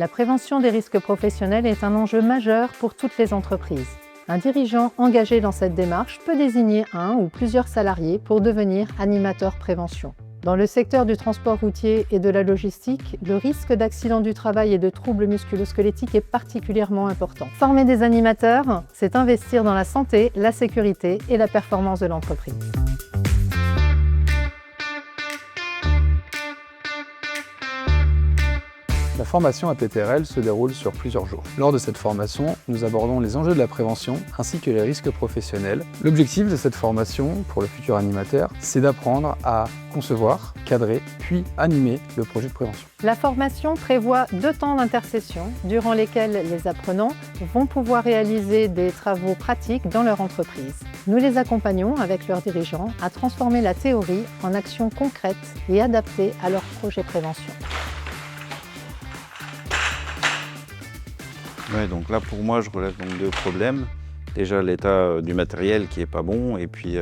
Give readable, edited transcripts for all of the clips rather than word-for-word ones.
La prévention des risques professionnels est un enjeu majeur pour toutes les entreprises. Un dirigeant engagé dans cette démarche peut désigner un ou plusieurs salariés pour devenir animateur prévention. Dans le secteur du transport routier et de la logistique, le risque d'accident du travail et de troubles musculo-squelettiques est particulièrement important. Former des animateurs, c'est investir dans la santé, la sécurité et la performance de l'entreprise. La formation APTRL se déroule sur plusieurs jours. Lors de cette formation, nous abordons les enjeux de la prévention ainsi que les risques professionnels. L'objectif de cette formation, pour le futur animateur, c'est d'apprendre à concevoir, cadrer, puis animer le projet de prévention. La formation prévoit 2 temps d'intercession, durant lesquels les apprenants vont pouvoir réaliser des travaux pratiques dans leur entreprise. Nous les accompagnons avec leurs dirigeants à transformer la théorie en actions concrètes et adaptées à leur projet prévention. Ouais, donc là, pour moi, je relève donc 2 problèmes. Déjà, l'état du matériel qui n'est pas bon, et puis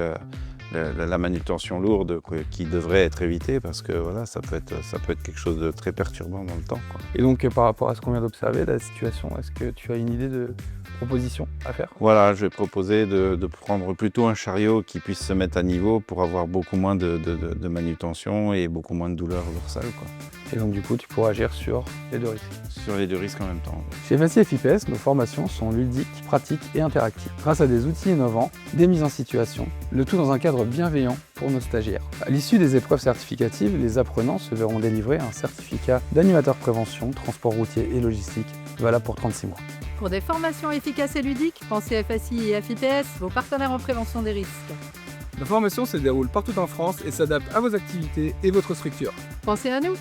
la manutention lourde qui devrait être évitée, parce que voilà, ça peut être quelque chose de très perturbant dans le temps, quoi. Et donc, par rapport à ce qu'on vient d'observer, la situation, est-ce que tu as une idée de proposition à faire? Voilà, je vais proposer de prendre plutôt un chariot qui puisse se mettre à niveau pour avoir beaucoup moins de manutention et beaucoup moins de douleurs dorsales, quoi. Et donc, du coup, tu pourras agir sur les 2 risques. Sur les 2 risques en même temps. Chez FACI FIPS, nos formations sont ludiques, pratiques et interactives. Grâce à des outils innovants, des mises en situation, le tout dans un cadre bienveillant pour nos stagiaires. À l'issue des épreuves certificatives, les apprenants se verront délivrer un certificat d'animateur prévention, transport routier et logistique, valable pour 36 mois. Pour des formations efficaces et ludiques, pensez à FACI et à FIPS, vos partenaires en prévention des risques. La formation se déroule partout en France et s'adapte à vos activités et votre structure. Pensez à nous!